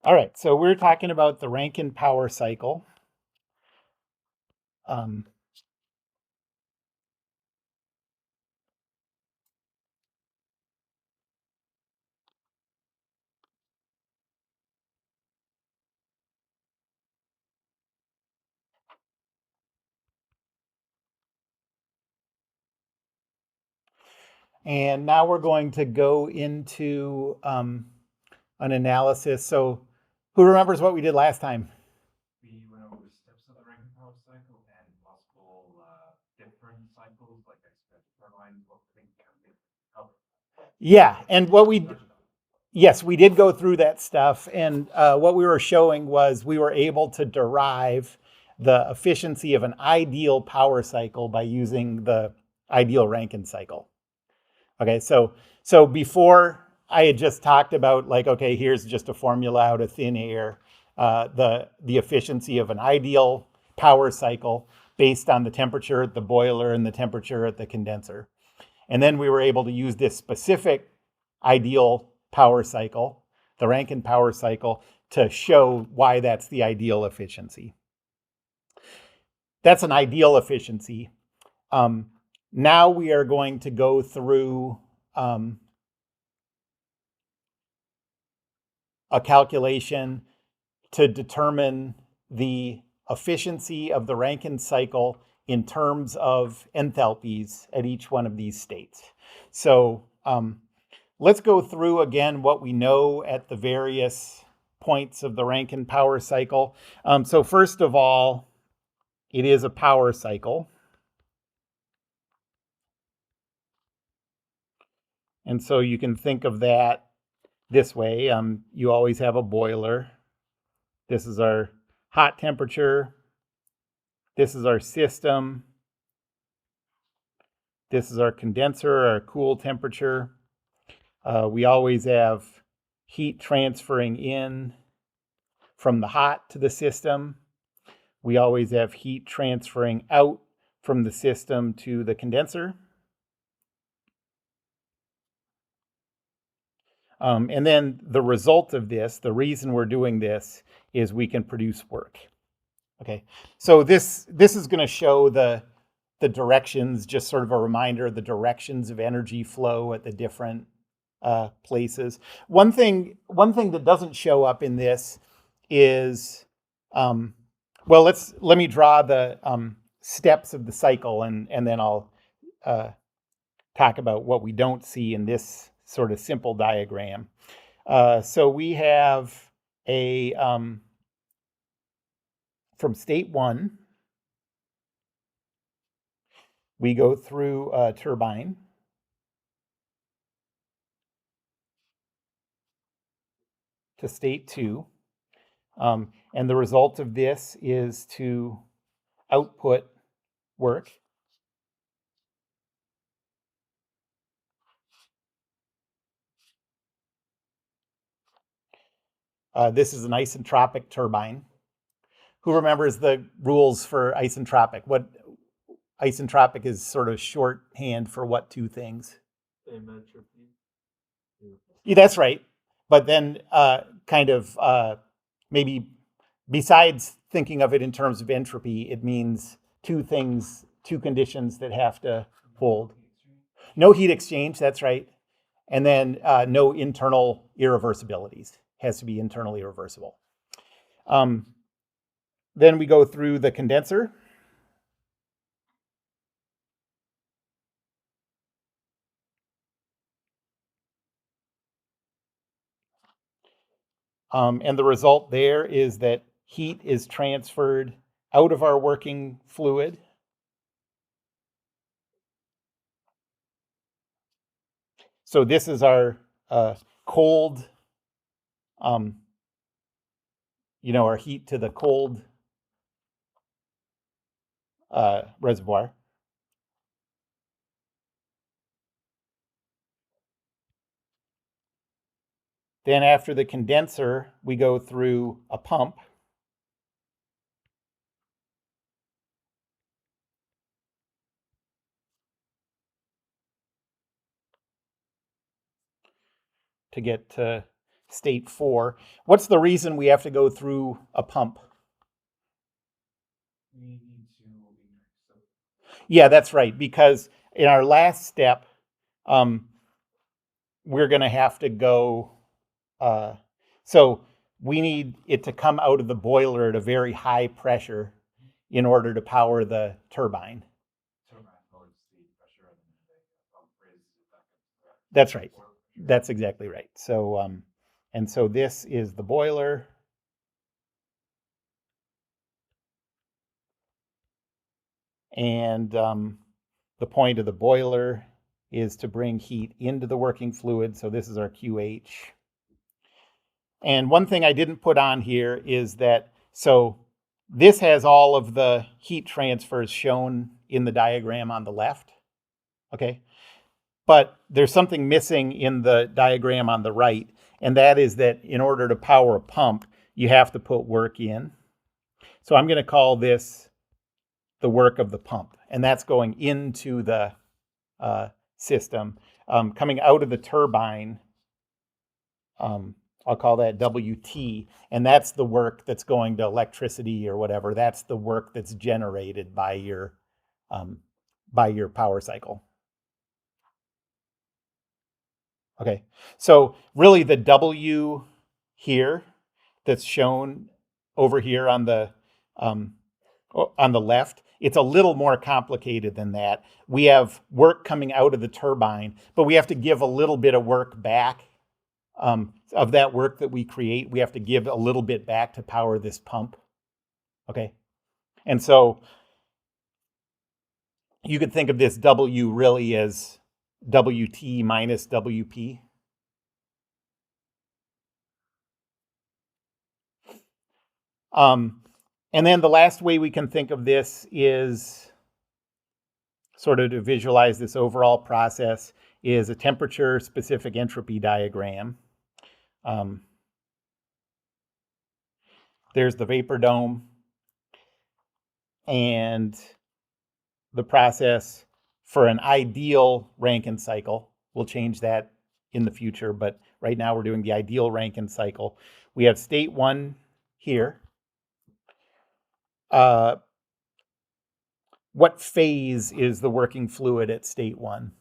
All right, so we're talking about the Rankine power cycle. Um, and now we're going to go into an analysis. So, who remembers what we did last time? We went over the steps of the Rankine power cycle and possible different cycles like expansion turbines. What think help? Yeah, and what we yes, we did go through that stuff, and what we were showing was we were able to derive the efficiency of an ideal power cycle by using the ideal Rankine cycle. Okay, so before I had just talked about like, okay, here's just a formula out of thin air, the efficiency of an ideal power cycle based on the temperature at the boiler and the temperature at the condenser. And then we were able to use this specific ideal power cycle, the Rankine power cycle, to show why that's the ideal efficiency. That's an ideal efficiency. Um, Now we are going to go through a calculation to determine the efficiency of the Rankine cycle in terms of enthalpies at each one of these states. So let's go through again what we know at the various points of the Rankine power cycle. So first of all, it is a power cycle. And so you can think of that this way. You always have a boiler. This is our hot temperature. This is our system. This is our condenser, our cool temperature. We always have heat transferring in from the hot to the system. We always have heat transferring out from the system to the condenser. And then the result of this, the reason we're doing this, is we can produce work. Okay, so this is going to show the directions, just sort of a reminder of the directions of energy flow at the different places. One thing that doesn't show up in this is, well, let me draw the steps of the cycle, and then I'll talk about what we don't see in this sort of simple diagram. So we have a from state one, we go through a turbine. To state two. And the result of this is to output work. This is an isentropic turbine. Who remembers the rules for isentropic? What isentropic is sort of shorthand for what two things? Entropy. Yeah, that's right. But then kind of maybe besides thinking of it in terms of entropy, it means two things, two conditions that have to hold. No heat exchange, that's right. And then no internal irreversibilities. Has to be internally irreversible. Then we go through the condenser. And the result there is that heat is transferred out of our working fluid. So this is our cold, our heat to the cold reservoir. Then after the condenser, we go through a pump. To get to state 4. What's the reason we have to go through a pump? We need to so Yeah, that's right. Because in our last step, we're going to have to go. So we need it to come out of the boiler at a very high pressure in order to power the turbine. turbine loads the pressure and then the pump raises it back up. That's right. That's exactly right. So, and so this is the boiler. And the point of the boiler is to bring heat into the working fluid. So this is our QH. And one thing I didn't put on here is that, so this has all of the heat transfers shown in the diagram on the left. Okay. But there's something missing in the diagram on the right. And that is that in order to power a pump, you have to put work in. So I'm going to call this the work of the pump. And that's going into the system. Coming out of the turbine, I'll call that WT, and that's the work that's going to electricity or whatever. That's the work that's generated by your power cycle. Okay, so really the W here that's shown over here on the left, it's a little more complicated than that. We have work coming out of the turbine, but we have to give a little bit of work back. Of that work that we create, we have to give a little bit back to power this pump. Okay. And so you could think of this W really as WT minus WP. And then the last way we can think of this is sort of to visualize this overall process is a temperature specific entropy diagram. There's the vapor dome and the process for an ideal Rankine cycle. We'll change that in the future, but right now we're doing the ideal Rankine cycle. We have state 1 here. What phase is the working fluid at state 1?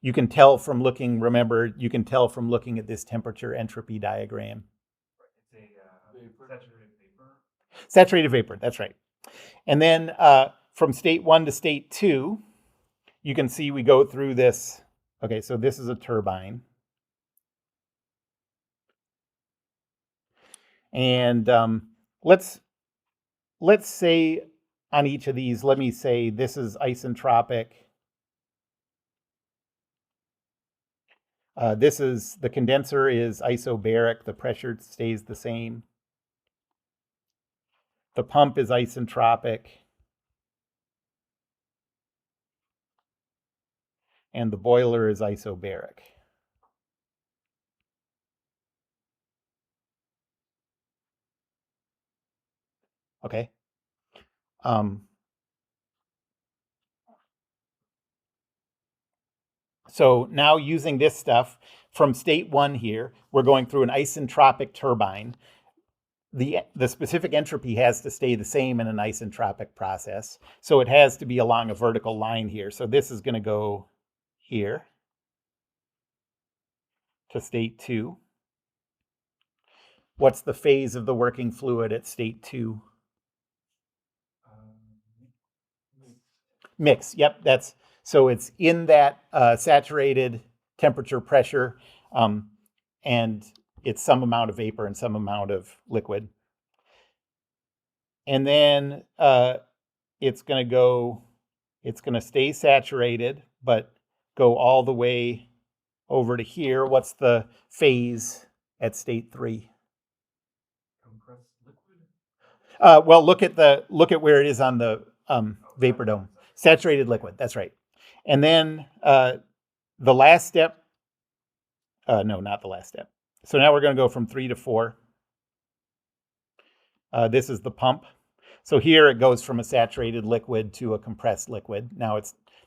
You can tell from looking, remember, you can tell from looking at this temperature entropy diagram. It's a saturated vapor. Saturated vapor, that's right. And then from state 1 to state 2, you can see we go through this. Okay, so this is a turbine. And let's say on each of these, let me say this is isentropic. This is, the condenser is isobaric, the pressure stays the same. The pump is isentropic. And the boiler is isobaric. Okay. So now using this stuff from state 1 here, we're going through an isentropic turbine. The specific entropy has to stay the same in an isentropic process. So it has to be along a vertical line here. So this is going to go here to state 2. What's the phase of the working fluid at state 2? Mix. Yep, that's so it's in that saturated temperature pressure, and it's some amount of vapor and some amount of liquid. And then it's going to stay saturated, but go all the way over to here. What's the phase at state 3? Compressed liquid. Well, look at where it is on the vapor dome. Saturated liquid. That's right. And then the last step. No, not the last step. So now we're going to go from 3 to 4. This is the pump. So here it goes from a saturated liquid to a compressed liquid. Now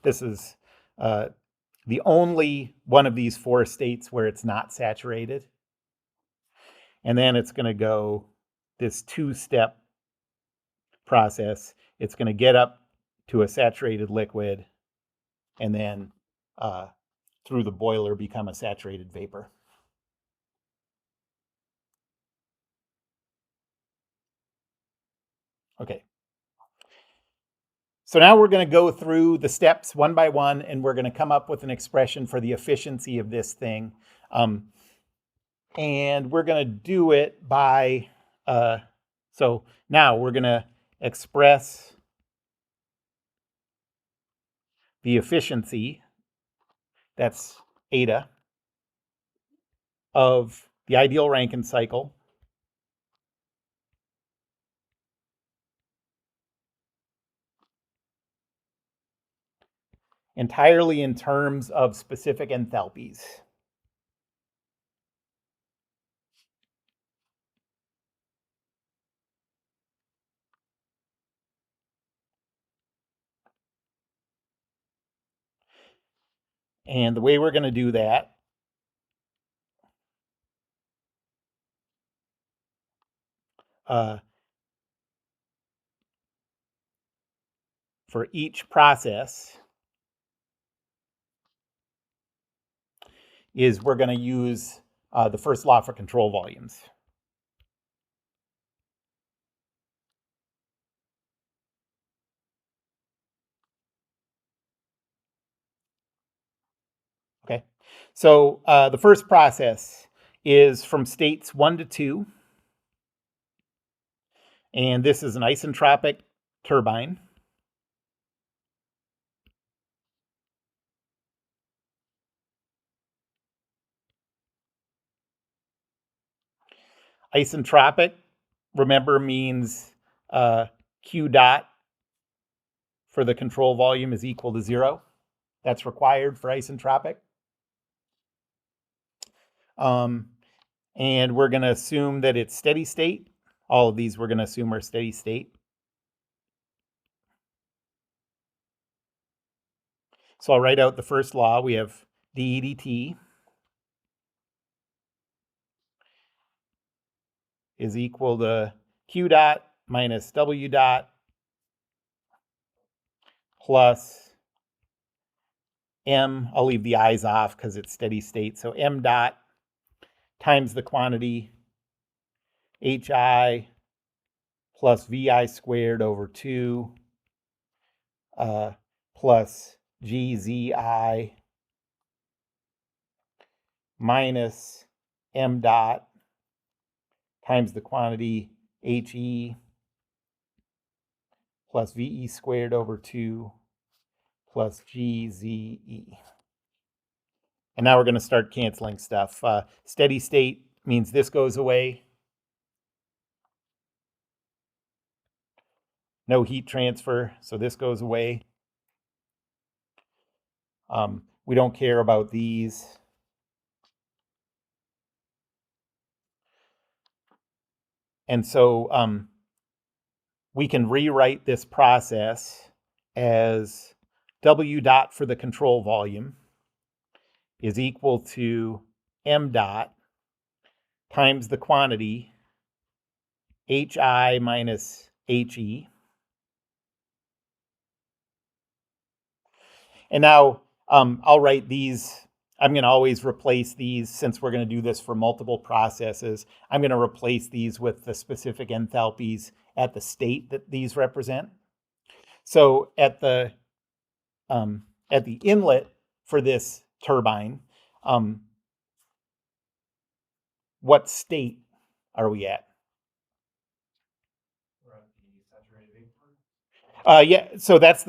this is the only one of these four states where it's not saturated. And then it's going to go this two-step process. It's going to get up to a saturated liquid and then through the boiler become a saturated vapor. Okay. So now we're going to go through the steps one by one, and we're going to come up with an expression for the efficiency of this thing. And we're going to do it by, so now we're going to express the efficiency, that's eta, of the ideal Rankine cycle entirely in terms of specific enthalpies. And the way we're going to do that for each process is we're going to use the first law for control volumes. Okay, so the first process is from states 1 to 2, and this is an isentropic turbine. Isentropic, remember, means Q dot for the control volume is equal to 0. That's required for isentropic. And we're going to assume that it's steady state. All of these we're going to assume are steady state. So I'll write out the first law. We have d dt is equal to Q dot minus W dot plus M. I'll leave the I's off because it's steady state. So M dot times the quantity HI plus VI squared over 2 plus GZI minus M dot times the quantity HE plus VE squared over 2 plus GZE. And now we're going to start canceling stuff. Steady state means this goes away. No heat transfer, so this goes away. We don't care about these. And so we can rewrite this process as W dot for the control volume is equal to M dot times the quantity HI minus HE. And now I'll write these. I'm going to always replace these, since we're going to do this for multiple processes. I'm going to replace these with the specific enthalpies at the state that these represent. So at the inlet for this turbine, what state are we at? We're at the saturated vapor. Yeah, so that's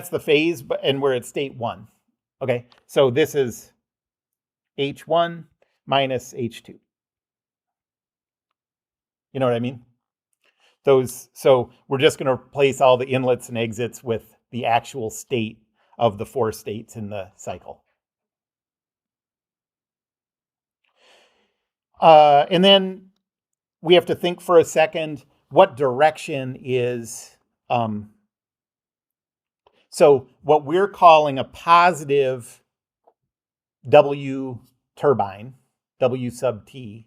the phase, and we're at state 1. Okay, so this is H1 minus H2. You know what I mean? So we're just going to replace all the inlets and exits with the actual state of the 4 states in the cycle. And then we have to think for a second, what direction is, so what we're calling a positive W turbine, W sub T,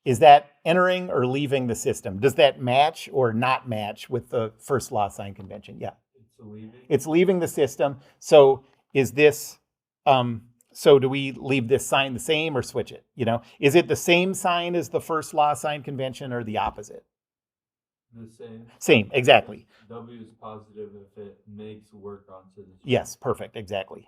is that entering or leaving the system? Does that match or not match with the first law sign convention? Yeah. It's leaving the system. So is this, so do we leave this sign the same or switch it? You know, is it the same sign as the first law sign convention or the opposite? The same. Same, exactly. W is positive if it makes work onto the. Yes, perfect, exactly.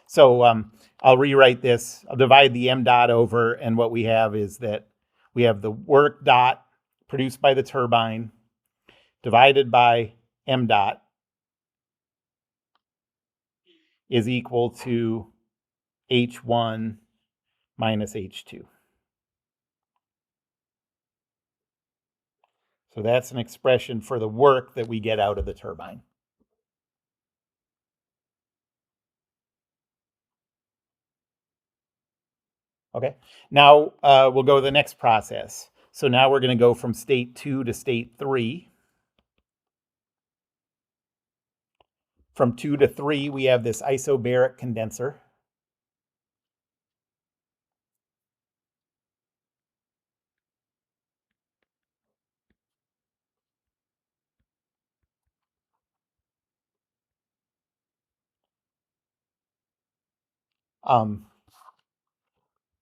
So I'll rewrite this. I'll divide the m dot over, and what we have is that we have the work dot produced by the turbine divided by m dot is equal to H1 minus H2. So that's an expression for the work that we get out of the turbine. Okay, now we'll go to the next process. So now we're going to go from state 2 to state 3. From 2 to 3, we have this isobaric condenser.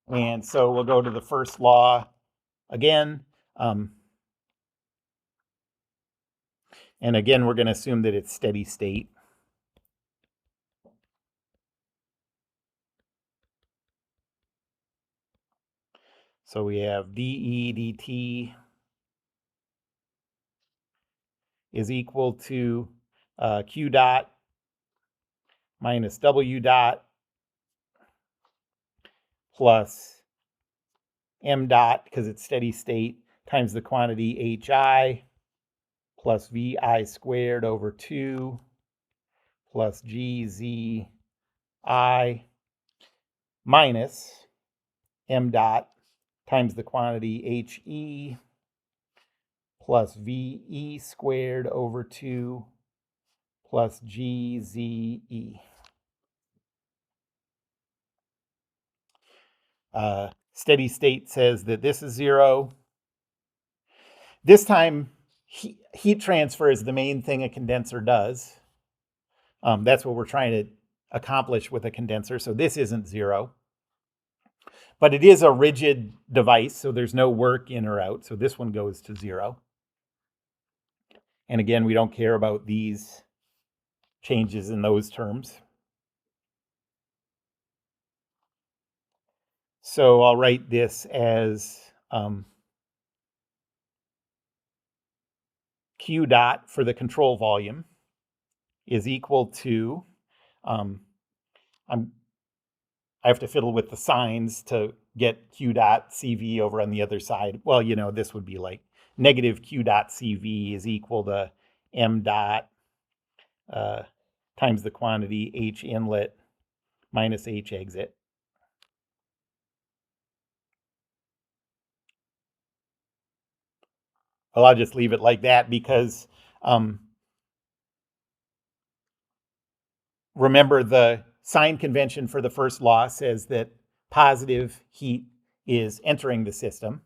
And so we'll go to the first law again. And again, we're going to assume that it's steady state. So we have dE dt is equal to Q dot minus W dot plus M dot, because it's steady state, times the quantity HI plus VI squared over 2 plus GZI minus M dot times the quantity HE plus VE squared over 2 plus GZE. Steady state says that this is 0. This time, heat transfer is the main thing a condenser does. That's what we're trying to accomplish with a condenser. So this isn't 0. But it is a rigid device, so there's no work in or out. So this one goes to 0. And again, we don't care about these changes in those terms. So I'll write this as Q dot for the control volume is equal to, I have to fiddle with the signs to get Q dot CV over on the other side. Well, you know, this would be like negative Q dot CV is equal to M dot times the quantity H inlet minus H exit. Well, I'll just leave it like that because remember the sign convention for the first law says that positive heat is entering the system.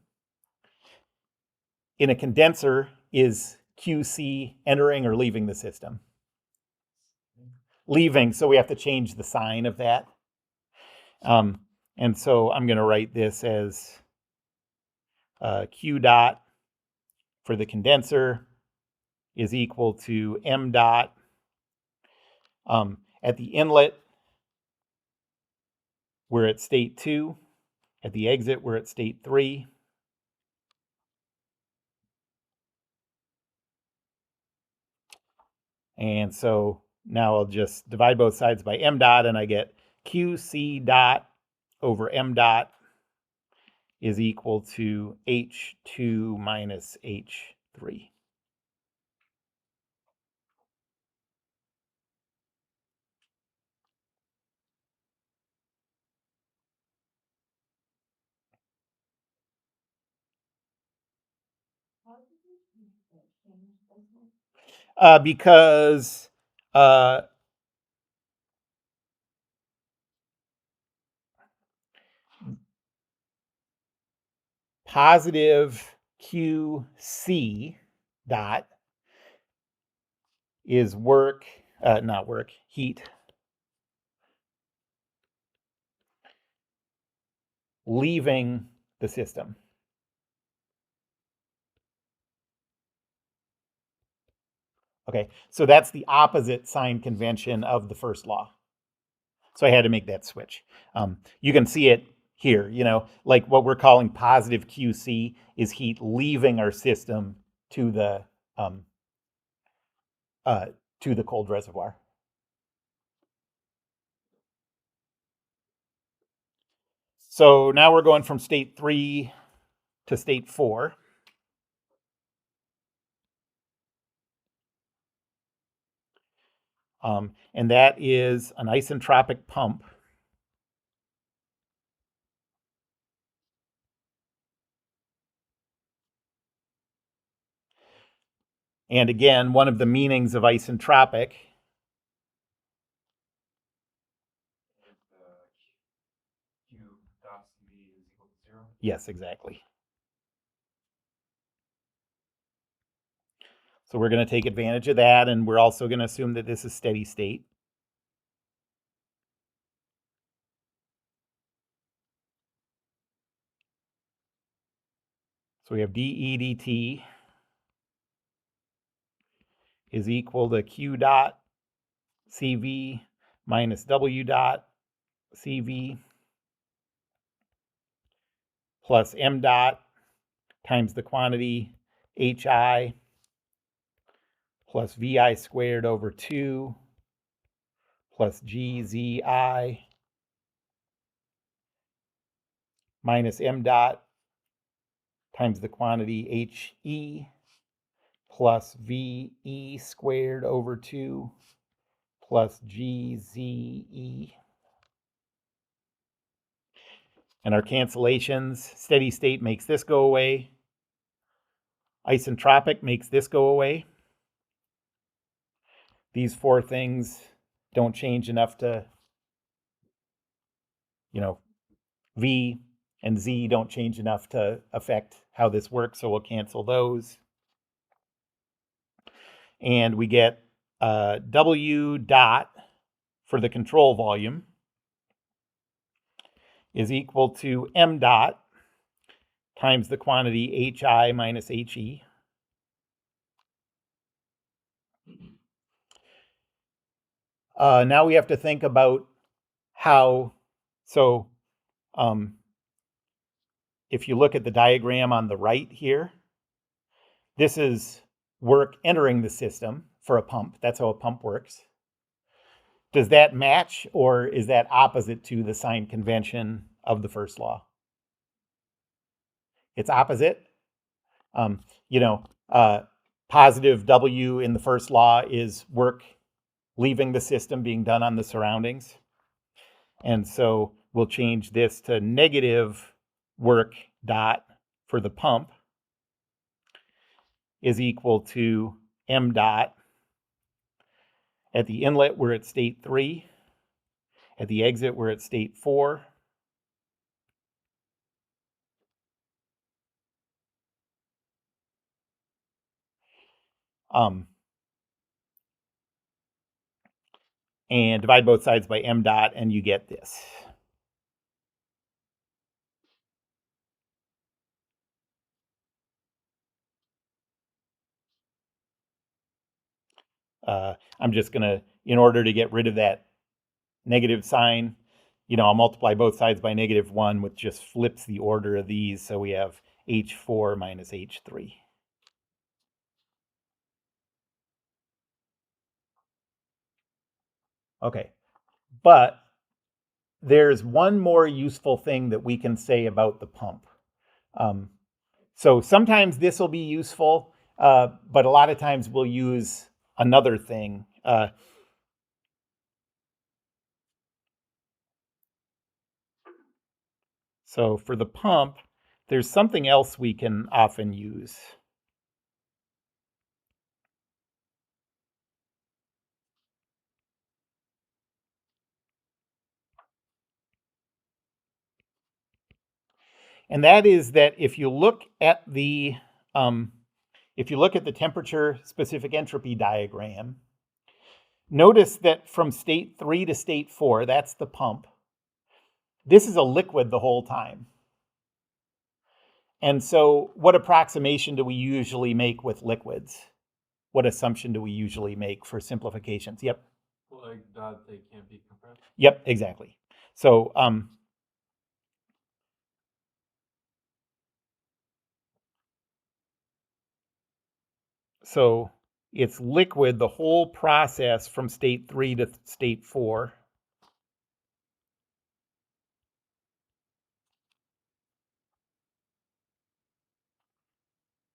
In a condenser, is QC entering or leaving the system? Leaving, so we have to change the sign of that. And so I'm going to write this as Q dot for the condenser is equal to M dot. At the inlet, we're at state 2. At the exit, we're at state 3. And so now I'll just divide both sides by M dot, and I get QC dot over M dot is equal to H2 minus H3. Because positive QC dot is heat leaving the system. Okay, so that's the opposite sign convention of the first law. So I had to make that switch. You can see it here, like what we're calling positive QC is heat leaving our system to the um, cold reservoir. So now we're going from state 3 to state 4. And that is an isentropic pump. And again, one of the meanings of isentropic. Q dot CV is equal to 0. Yes, exactly. So we're going to take advantage of that, and we're also going to assume that this is steady state. So we have dE dt is equal to Q dot CV minus W dot CV plus M dot times the quantity HI plus VI squared over 2 plus GZI minus M dot times the quantity HE plus VE squared over 2 plus GZE. And our cancellations, steady state makes this go away. Isentropic makes this go away. These four things don't change enough to, V and Z don't change enough to affect how this works, so we'll cancel those. And we get W dot for the control volume is equal to M dot times the quantity HI minus HE. Now we have to think about how, so if you look at the diagram on the right here, this is work entering the system for a pump. That's how a pump works. Does that match, or is that opposite to the sign convention of the first law? It's opposite. Um, you know, positive W in the first law is work leaving the system being done on the surroundings. And so we'll change this to negative work dot for the pump is equal to M dot. At the inlet, we're at state 3. At the exit, we're at state 4. And divide both sides by M dot, and you get this. I'm just going to, in order to get rid of that negative sign, I'll multiply both sides by -1, which just flips the order of these. So we have H4 minus H3. Okay, but there's one more useful thing that we can say about the pump. So sometimes this will be useful, but a lot of times we'll use another thing. So for the pump, there's something else we can often use. And that is that if you look at the temperature specific entropy diagram, notice that from state 3 to state 4, that's the pump. This is a liquid the whole time. And so what approximation do we usually make with liquids? What assumption do we usually make for simplifications? Yep. Like that they can't be compressed? Yep, exactly. So so it's liquid the whole process from state 3 to state 4.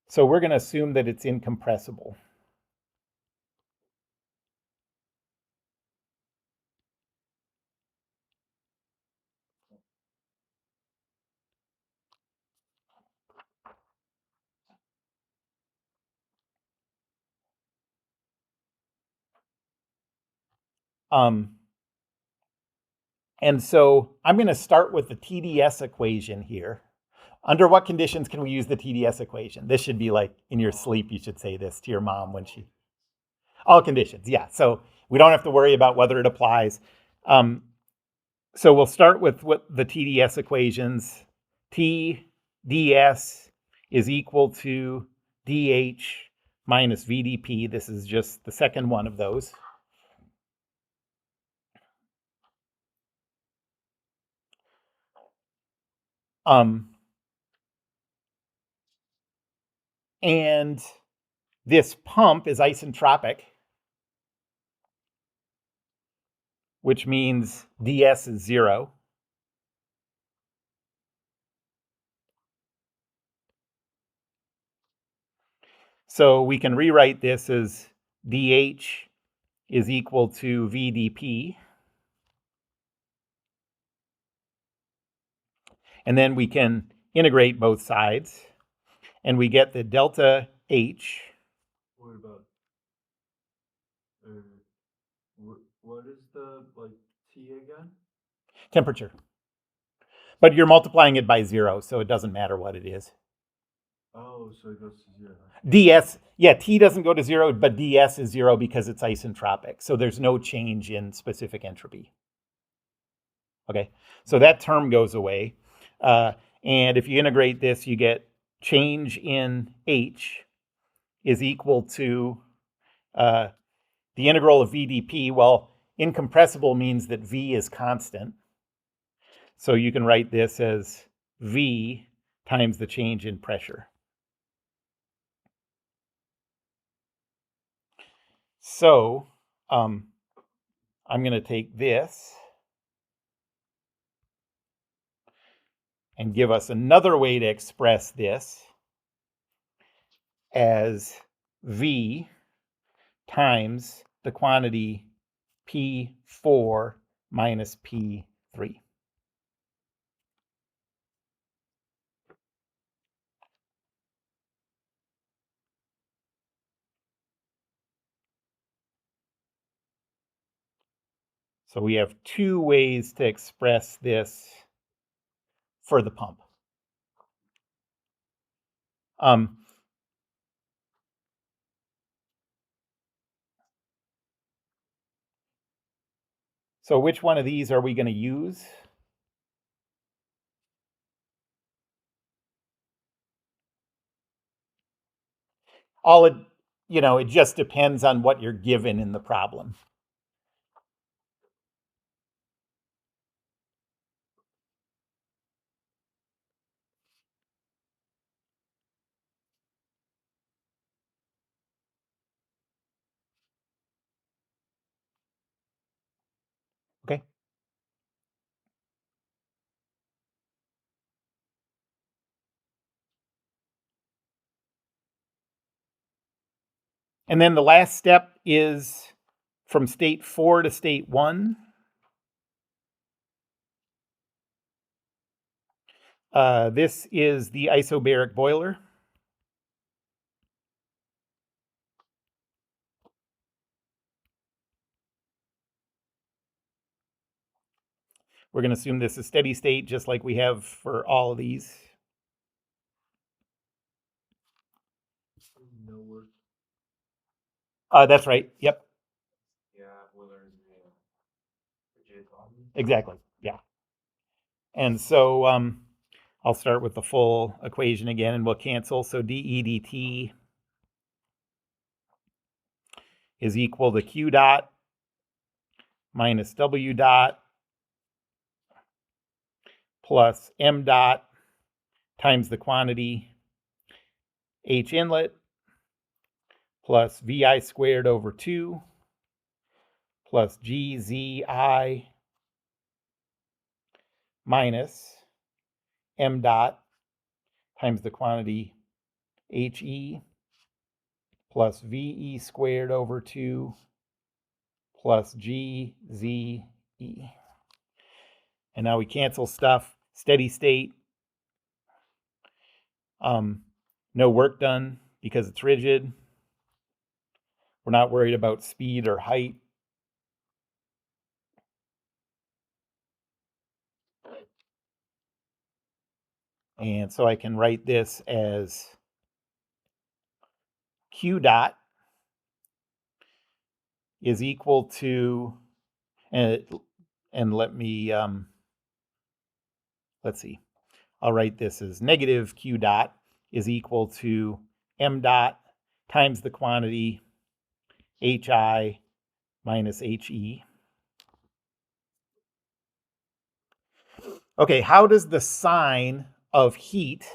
So we're going to assume that it's incompressible. And so I'm going to start with the TDS equation here. Under what conditions can we use the TDS equation? This should be like in your sleep, you should say this to your mom when she... All conditions, yeah. So we don't have to worry about whether it applies. So we'll start with what the TDS equations. TDS is equal to DH minus VDP. This is just the second one of those. And this pump is isentropic, which means ds is 0. So we can rewrite this as dH is equal to VDP. And then we can integrate both sides, and we get the delta H. What about, what is the, like, T again? Temperature. But you're multiplying it by 0, so it doesn't matter what it is. Oh, so it goes to 0. ds, yeah, T doesn't go to 0, but ds is 0 because it's isentropic. So there's no change in specific entropy. Okay, so that term goes away. And if you integrate this, you get change in H is equal to the integral of VDP. Well, incompressible means that V is constant. So you can write this as V times the change in pressure. So I'm going to take this and give us another way to express this as V times the quantity P4 minus P3. So we have two ways to express this for the pump. So which one of these are we going to use? It just depends on what you're given in the problem. Okay. And then the last step is from state 4 to state 1. This is the isobaric boiler. We're going to assume this is steady state, just like we have for all of these. That's right. Yep, Yeah, boilers, rigid bodies. exactly. Yeah. And so I'll start with the full equation again and we'll cancel. So dE dt is equal to Q dot minus W dot plus M dot times the quantity H inlet plus VI squared over 2 plus GZI minus M dot times the quantity HE plus VE squared over 2 plus GZE. And now we cancel stuff. Steady state. No work done because it's rigid. We're not worried about speed or height. And so I can write this as Q dot is equal to, and let me, let's see, I'll write this as negative Q dot is equal to M dot times the quantity HI minus HE. Okay, how does the sign of heat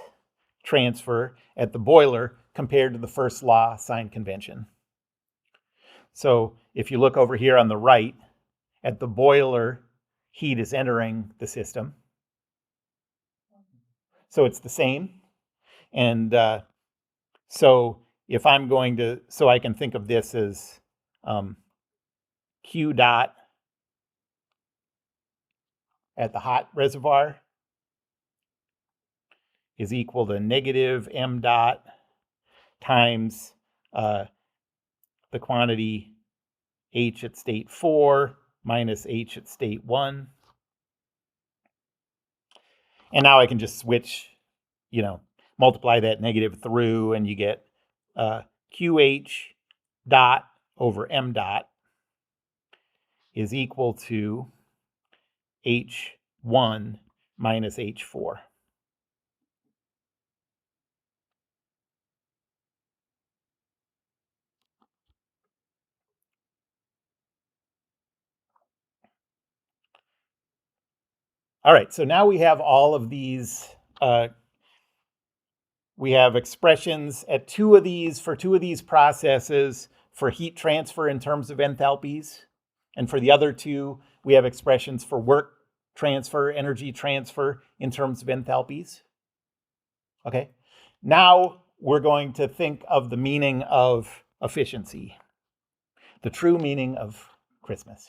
transfer at the boiler compared to the first law sign convention? So if you look over here on the right, at the boiler, heat is entering the system. So it's the same. And so if I'm going to, so I can think of this as Q dot at the hot reservoir is equal to negative M dot times the quantity H at state 4 minus H at state 1. And now I can just switch, multiply that negative through, and you get QH dot over M dot is equal to H1 minus H4. All right, so now we have all of these. We have expressions at for two of these processes for heat transfer in terms of enthalpies. And for the other two, we have expressions for work transfer, energy transfer in terms of enthalpies. Okay, now we're going to think of the meaning of efficiency, the true meaning of Christmas.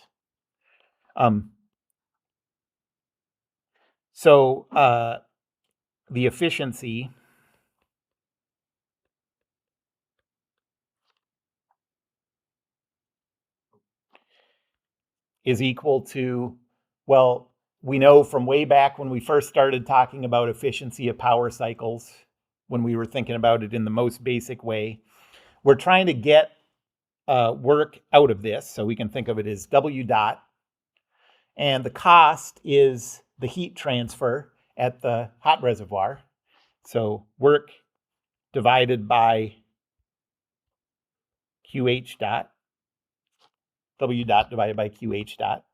So the efficiency is equal to, well, we know from way back when we first started talking about efficiency of power cycles, when we were thinking about it in the most basic way, we're trying to get work out of this. So we can think of it as W dot. And the cost is the heat transfer at the hot reservoir. So work divided by QH dot, W dot divided by QH dot.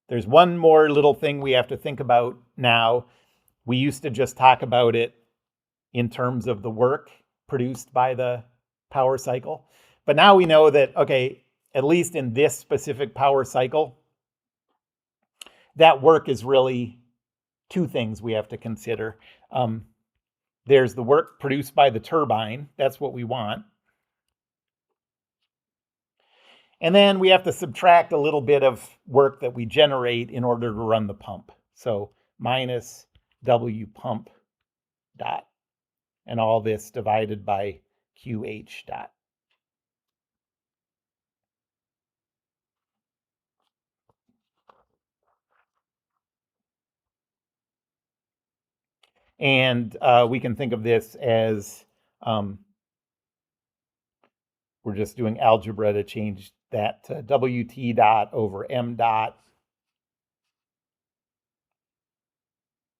There's one more little thing we have to think about now. We used to just talk about it in terms of the work produced by the power cycle. But now we know that, okay, at least in this specific power cycle, that work is really two things we have to consider. There's the work produced by the turbine. That's what we want. And then we have to subtract a little bit of work that we generate in order to run the pump. So minus W pump dot, and all this divided by QH dot. And we can think of this as we're just doing algebra to change that to WT dot over M dot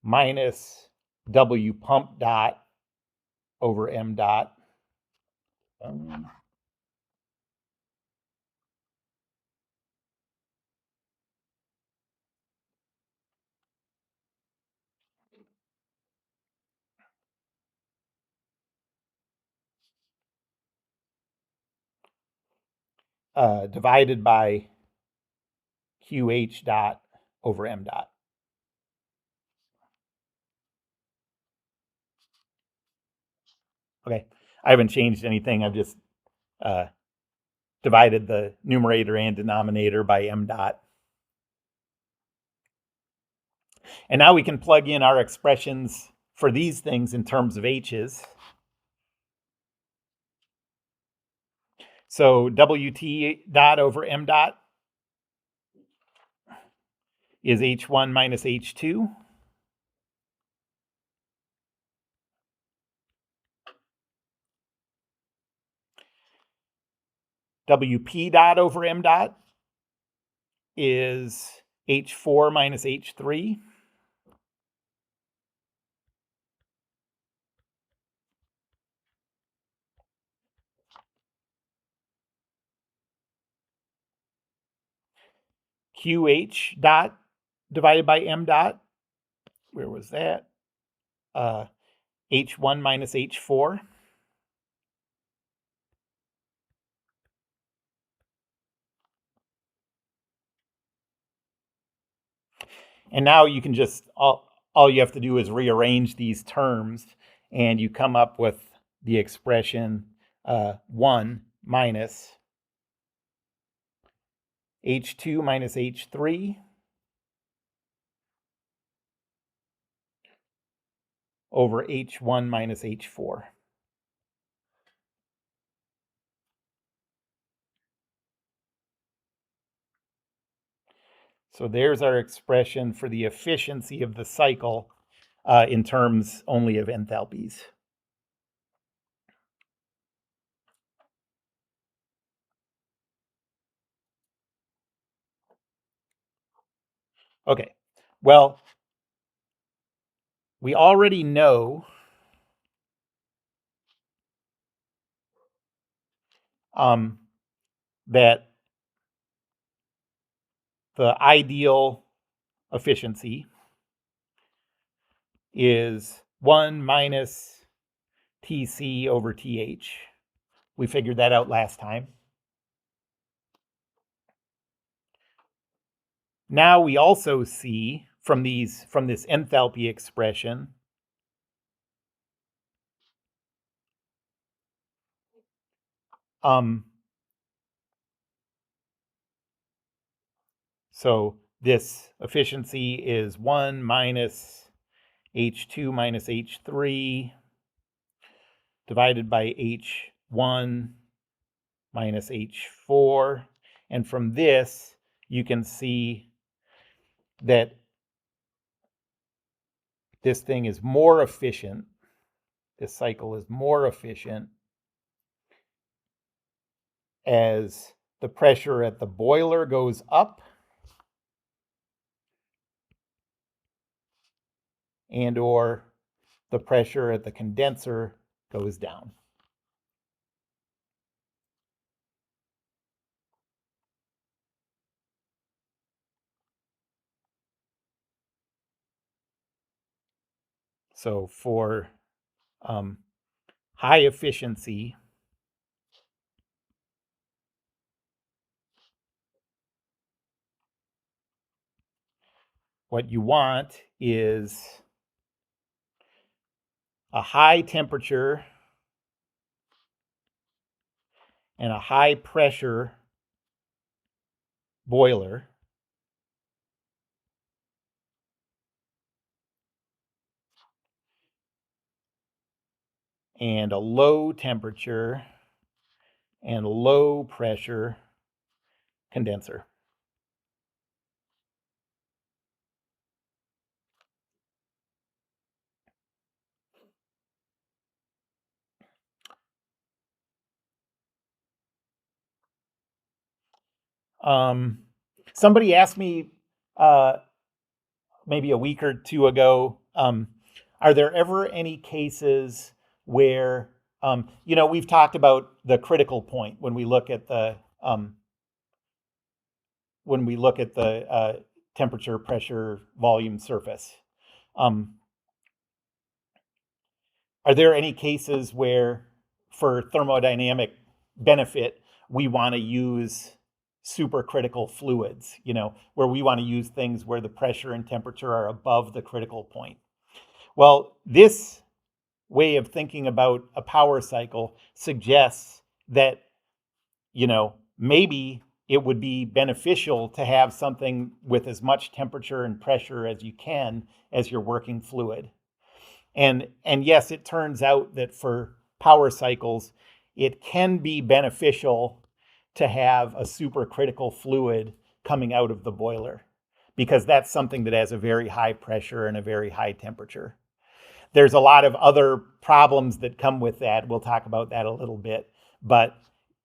minus W pump dot over M dot. Divided by QH dot over M dot. Okay, I haven't changed anything. I've just divided the numerator and denominator by M dot. And now we can plug in our expressions for these things in terms of H's. So WT dot over M dot is H1 minus H2. WP dot over M dot is H4 minus H3. QH dot divided by M dot, where was that? H1 minus H4. And now you can just, all you have to do is rearrange these terms and you come up with the expression 1 minus H2 minus H3 over H1 minus H4. So there's our expression for the efficiency of the cycle in terms only of enthalpies. Okay, well, we already know that the ideal efficiency is 1 minus TC over TH. We figured that out last time. Now we also see from this enthalpy expression so this efficiency is 1 minus H2 minus H3 divided by H1 minus H4. And from this, you can see that this thing is more efficient. This cycle is more efficient as the pressure at the boiler goes up and or the pressure at the condenser goes down. So for high efficiency, what you want is a high temperature and a high pressure boiler and a low temperature and low pressure condenser. Somebody asked me uh, maybe a week or two ago, are there ever any cases where, we've talked about the critical point when we look at the temperature, pressure, volume, surface. Um, are there any cases where, for thermodynamic benefit, we want to use supercritical fluids? Where we want to use things where the pressure and temperature are above the critical point. Well, this way of thinking about a power cycle suggests that, maybe it would be beneficial to have something with as much temperature and pressure as you can as your working fluid. And yes, it turns out that for power cycles, it can be beneficial to have a supercritical fluid coming out of the boiler, because that's something that has a very high pressure and a very high temperature. There's a lot of other problems that come with that. We'll talk about that a little bit, but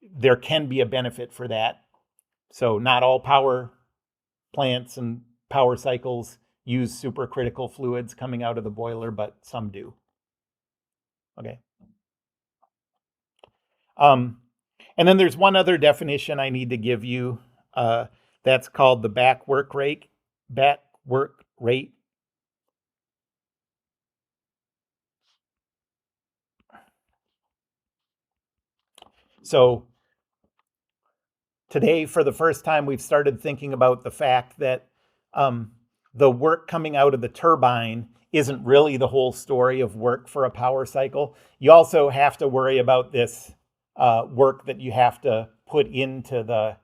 there can be a benefit for that. So not all power plants and power cycles use supercritical fluids coming out of the boiler, but some do. Okay. And then there's one other definition I need to give you. That's called the back work rate. Back work rate. So today, for the first time, we've started thinking about the fact that the work coming out of the turbine isn't really the whole story of work for a power cycle. You also have to worry about this work that you have to put into the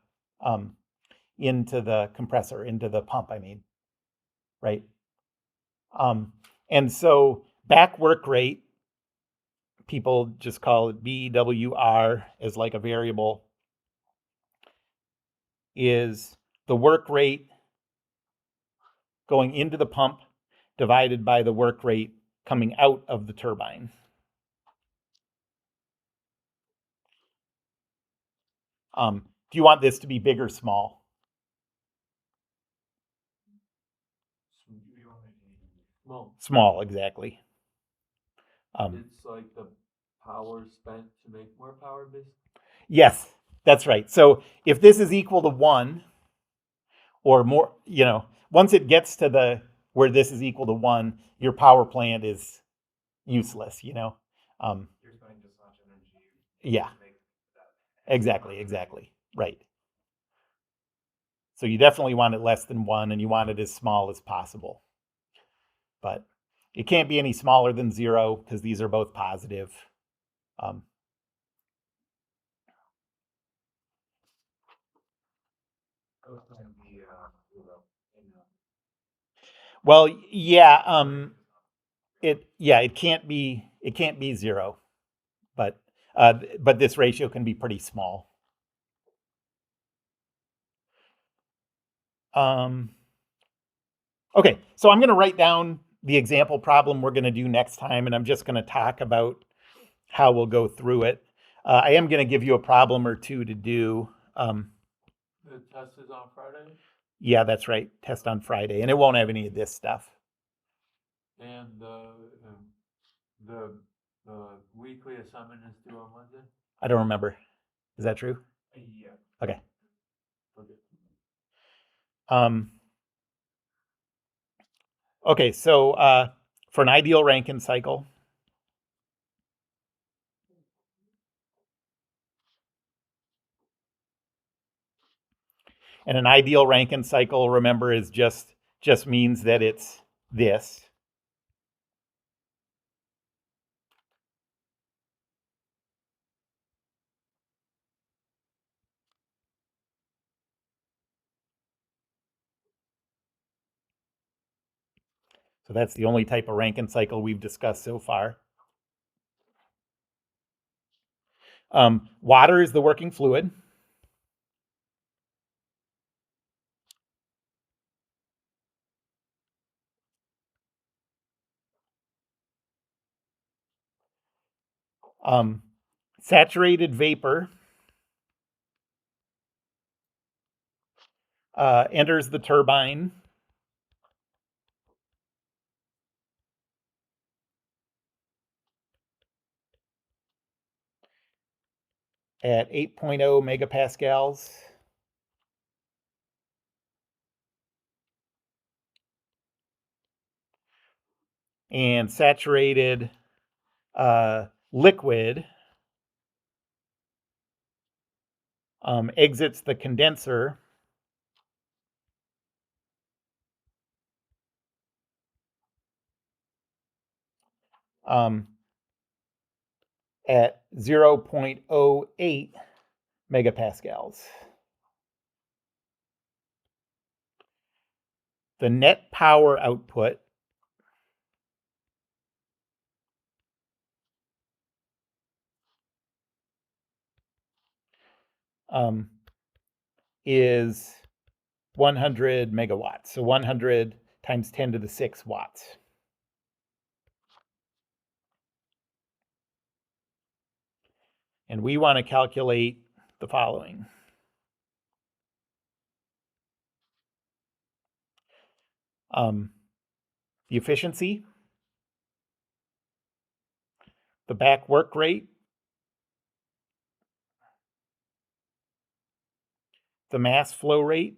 compressor, into the pump, I mean, right? And so back work rate, people just call it BWR as like a variable, is the work rate going into the pump divided by the work rate coming out of the turbine. Do you want this to be big or small? Well, Small, exactly. it's like the power spent to make more power, basically. Yes, that's right. So if this is equal to 1 or more, once it gets to the where this is equal to 1, your power plant is useless. You're spending just so much energy. Yeah, to make that. exactly. Right. So you definitely want it less than 1, and you want it as small as possible. But it can't be any smaller than 0 because these are both positive. It's going to be Well, yeah, it can't be 0, but this ratio can be pretty small. Okay, so I'm going to write down the example problem we're going to do next time, and I'm just going to talk about how we'll go through it. I am going to give you a problem or two to do. The test is on Friday, Yeah, that's right. Test on Friday, and it won't have any of this stuff. and the weekly assignment is due on Wednesday. I don't remember. Is that true? Yeah. Okay. Okay. Okay, so for an ideal Rankine cycle, and an ideal Rankine cycle, remember, is just means that it's this. So that's the only type of Rankine cycle we've discussed so far. Water is the working fluid. Saturated vapor enters the turbine. At 8.0 megapascals. And saturated liquid exits the condenser at 0.08 megapascals. The net power output is 100 megawatts. So 100 times 10 to the 6 watts. And we want to calculate the following. The efficiency, the back work rate, the mass flow rate,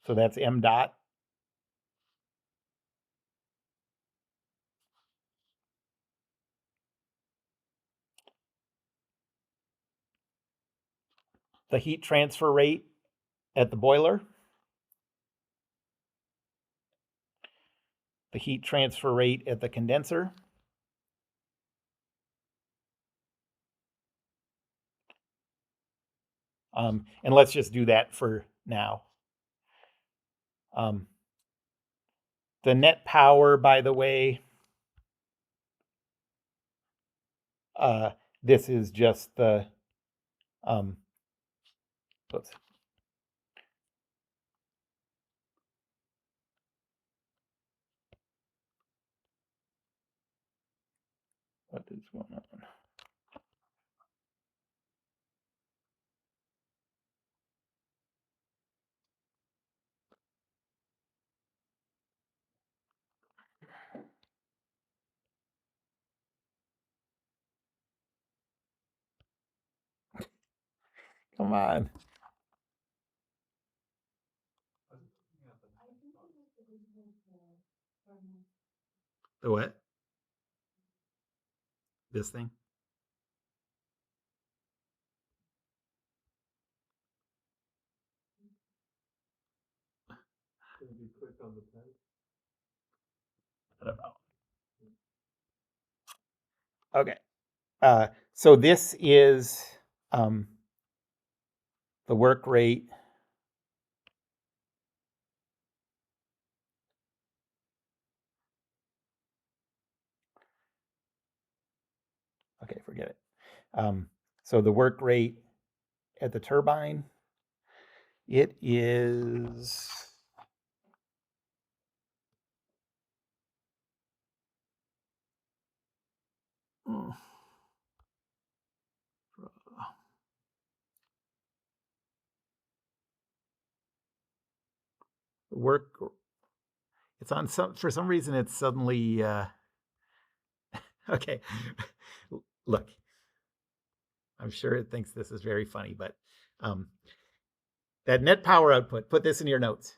so that's m dot, the heat transfer rate at the boiler, the heat transfer rate at the condenser, and let's just do that for now. The net power, by the way, this is just the, oops. What is going on? Come on. The what? This thing? Can you click on the pen? I don't know. Okay. So this is the work rate. Okay, forget it. So the work rate at the turbine, it is work. It's on some, for some reason it's suddenly okay. Look, I'm sure it thinks this is very funny, but that net power output, put this in your notes.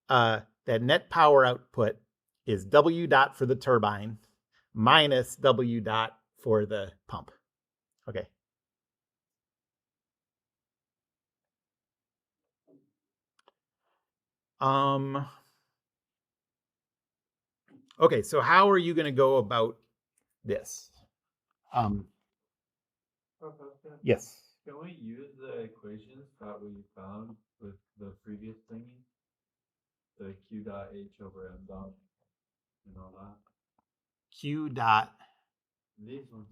That net power output is W dot for the turbine minus W dot for the pump. Okay. Okay, so how are you going to go about this? Yes. Can we use the equations that we found with the previous thingy? The Q dot H over M dot and all that? Q dot. These ones.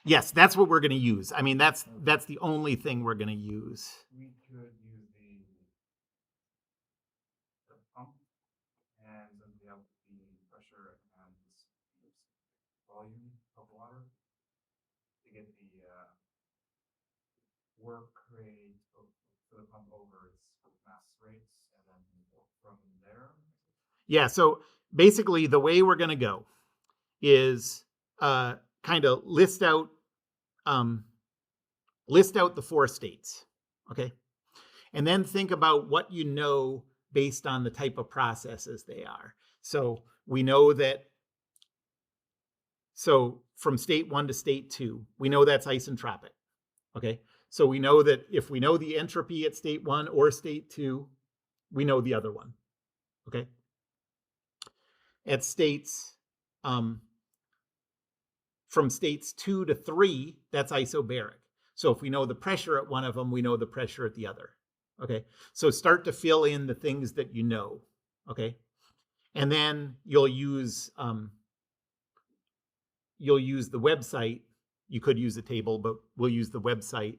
Yes, that's what we're going to use. I mean, that's the only thing we're going to use. We could use the pump and then we have the pressure and the volume of water to get the work rate of for the pump over its mass rates, and then from there. Yeah, so basically the way we're going to go is kind of list out the 4 states, okay? And then think about what you know based on the type of processes they are. So we know that, so from state 1 to state 2, we know that's isentropic, okay? So we know that if we know the entropy at state 1 or state 2, we know the other one, okay? At states, from states 2 to 3, that's isobaric. So if we know the pressure at one of them, we know the pressure at the other. Okay. So start to fill in the things that you know. Okay. And then you'll use the website. You could use a table, but we'll use the website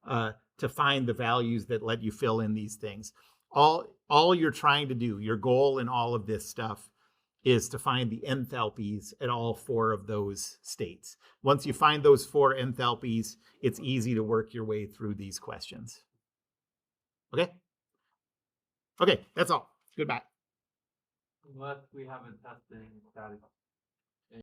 to find the values that let you fill in these things. All you're trying to do, your goal in all of this stuff, is to find the enthalpies at all 4 of those states. Once you find those 4 enthalpies, it's easy to work your way through these questions. Okay? Okay, that's all. Goodbye. Unless we haven't tested static